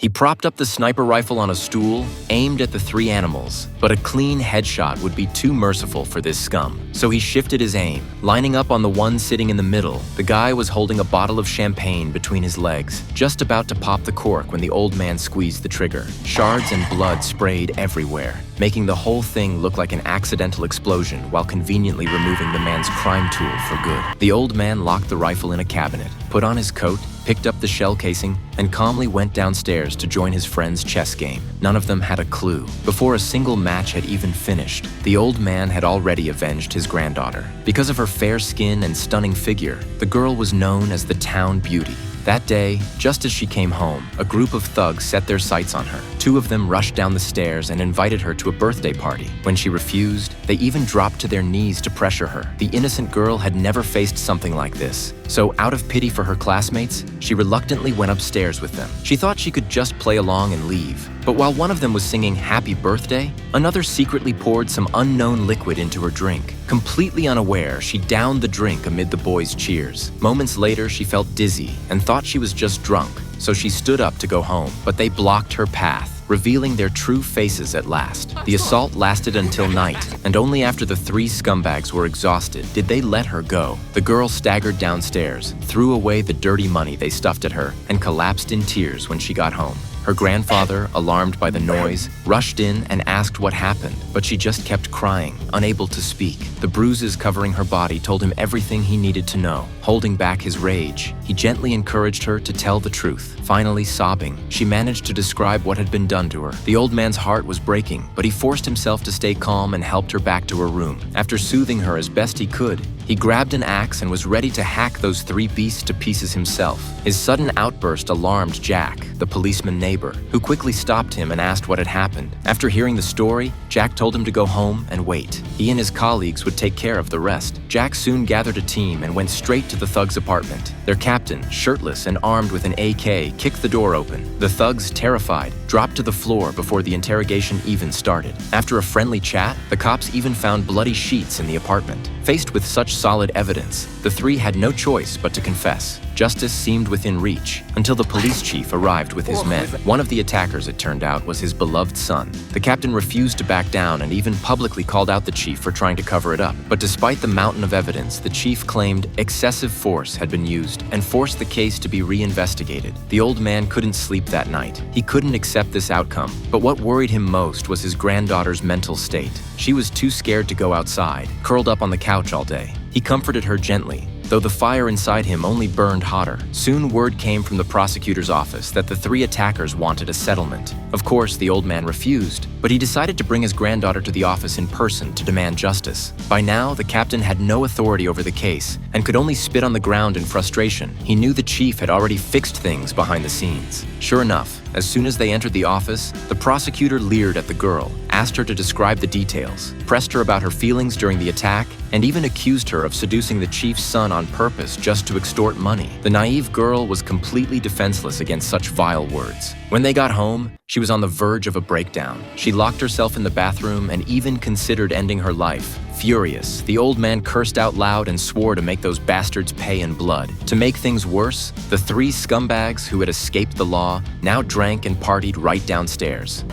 He propped up the sniper rifle on a stool, aimed at the three animals, but a clean headshot would be too merciful for this scum. So he shifted his aim, lining up on the one sitting in the middle. The guy was holding a bottle of champagne between his legs, just about to pop the cork when the old man squeezed the trigger. Shards and blood sprayed everywhere, making the whole thing look like an accidental explosion while conveniently removing the man's crime tool for good. The old man locked the rifle in a cabinet, put on his coat, picked up the shell casing, and calmly went downstairs to join his friend's chess game. None of them had a clue. Before a single match had even finished, the old man had already avenged his granddaughter. Because of her fair skin and stunning figure, the girl was known as the town beauty. That day, just as she came home, a group of thugs set their sights on her. Two of them rushed down the stairs and invited her to a birthday party. When she refused, they even dropped to their knees to pressure her. The innocent girl had never faced something like this. So, out of pity for her classmates, she reluctantly went upstairs with them. She thought she could just play along and leave. But while one of them was singing Happy Birthday, another secretly poured some unknown liquid into her drink. Completely unaware, she downed the drink amid the boys' cheers. Moments later, she felt dizzy and thought she was just drunk, so she stood up to go home, but they blocked her path, revealing their true faces at last. The assault lasted until night, and only after the three scumbags were exhausted did they let her go. The girl staggered downstairs, threw away the dirty money they stuffed at her, and collapsed in tears when she got home. Her grandfather, alarmed by the noise, rushed in and asked what happened, but she just kept crying, unable to speak. The bruises covering her body told him everything he needed to know. Holding back his rage, he gently encouraged her to tell the truth. Finally sobbing, she managed to describe what had been done to her. The old man's heart was breaking, but he forced himself to stay calm and helped her back to her room. After soothing her as best he could, he grabbed an axe and was ready to hack those three beasts to pieces himself. His sudden outburst alarmed Jack, the policeman neighbor, who quickly stopped him and asked what had happened. After hearing the story, Jack told him to go home and wait. He and his colleagues would take care of the rest. Jack soon gathered a team and went straight to the thugs' apartment. Their captain, shirtless and armed with an AK, kicked the door open. The thugs, terrified, dropped to the floor before the interrogation even started. After a friendly chat, the cops even found bloody sheets in the apartment. Faced with such solid evidence, the three had no choice but to confess. Justice seemed within reach until the police chief arrived with his men. One of the attackers, it turned out, was his beloved son. The captain refused to back down and even publicly called out the chief for trying to cover it up. But despite the mountain of evidence, the chief claimed excessive force had been used and forced the case to be reinvestigated. The old man couldn't sleep that night. He couldn't accept this outcome. But what worried him most was his granddaughter's mental state. She was too scared to go outside, curled up on the couch all day. He comforted her gently, though the fire inside him only burned hotter. Soon word came from the prosecutor's office that the three attackers wanted a settlement. Of course, the old man refused, but he decided to bring his granddaughter to the office in person to demand justice. By now, the captain had no authority over the case and could only spit on the ground in frustration. He knew the chief had already fixed things behind the scenes. Sure enough, as soon as they entered the office, the prosecutor leered at the girl, asked her to describe the details, pressed her about her feelings during the attack, and even accused her of seducing the chief's son on purpose just to extort money. The naive girl was completely defenseless against such vile words. When they got home, she was on the verge of a breakdown. She locked herself in the bathroom and even considered ending her life. Furious, the old man cursed out loud and swore to make those bastards pay in blood. To make things worse, the three scumbags who had escaped the law now drank and partied right downstairs.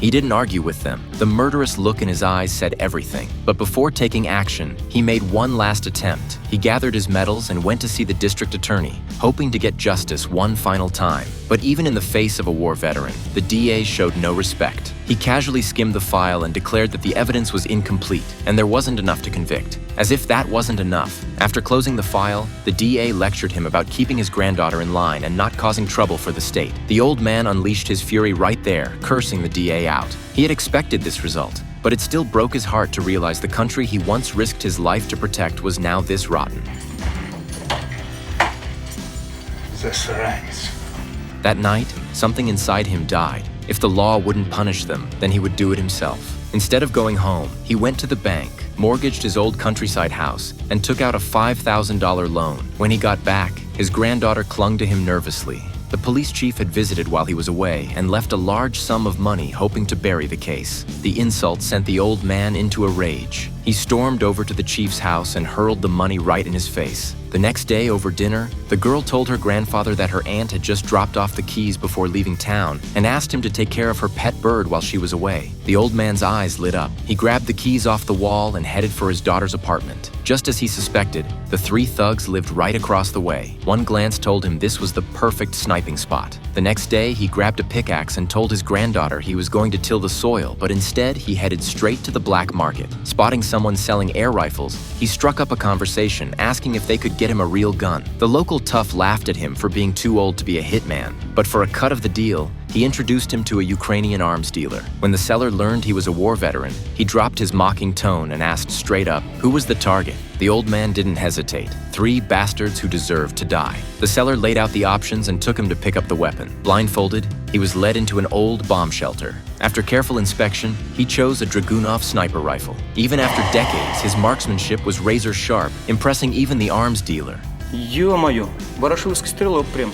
He didn't argue with them. The murderous look in his eyes said everything. But before taking action, he made one last attempt. He gathered his medals and went to see the district attorney, hoping to get justice one final time. But even in the face of a war veteran, the DA showed no respect. He casually skimmed the file and declared that the evidence was incomplete and there wasn't enough to convict. As if that wasn't enough, after closing the file, the DA lectured him about keeping his granddaughter in line and not causing trouble for the state. The old man unleashed his fury right there, cursing the DA out. He had expected this result, but it still broke his heart to realize the country he once risked his life to protect was now this rotten. The syringe. That night, something inside him died. If the law wouldn't punish them, then he would do it himself. Instead of going home, he went to the bank, mortgaged his old countryside house, and took out a $5,000 loan. When he got back, his granddaughter clung to him nervously. The police chief had visited while he was away and left a large sum of money hoping to bury the case. The insult sent the old man into a rage. He stormed over to the chief's house and hurled the money right in his face. The next day, over dinner, the girl told her grandfather that her aunt had just dropped off the keys before leaving town and asked him to take care of her pet bird while she was away. The old man's eyes lit up. He grabbed the keys off the wall and headed for his daughter's apartment. Just as he suspected, the three thugs lived right across the way. One glance told him this was the perfect sniping spot. The next day, he grabbed a pickaxe and told his granddaughter he was going to till the soil, but instead he headed straight to the black market. Spotting someone selling air rifles, he struck up a conversation, asking if they could get him a real gun. The local tough laughed at him for being too old to be a hitman, but for a cut of the deal, he introduced him to a Ukrainian arms dealer. When the seller learned he was a war veteran, he dropped his mocking tone and asked straight up, who was the target? The old man didn't hesitate. 3 bastards who deserved to die. The seller laid out the options and took him to pick up the weapon. Blindfolded, he was led into an old bomb shelter. After careful inspection, he chose a Dragunov sniper rifle. Even after decades, his marksmanship was razor sharp, impressing even the arms dealer. Ё-моё, ворошиловский стрелок прям.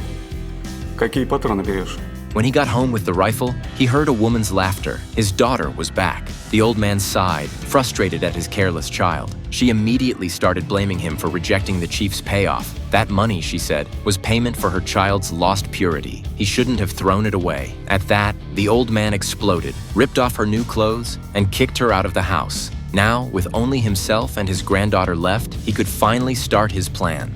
Какие патроны берешь? When he got home with the rifle, he heard a woman's laughter. His daughter was back. The old man sighed, frustrated at his careless child. She immediately started blaming him for rejecting the chief's payoff. That money, she said, was payment for her child's lost purity. He shouldn't have thrown it away. At that, the old man exploded, ripped off her new clothes, and kicked her out of the house. Now, with only himself and his granddaughter left, he could finally start his plan.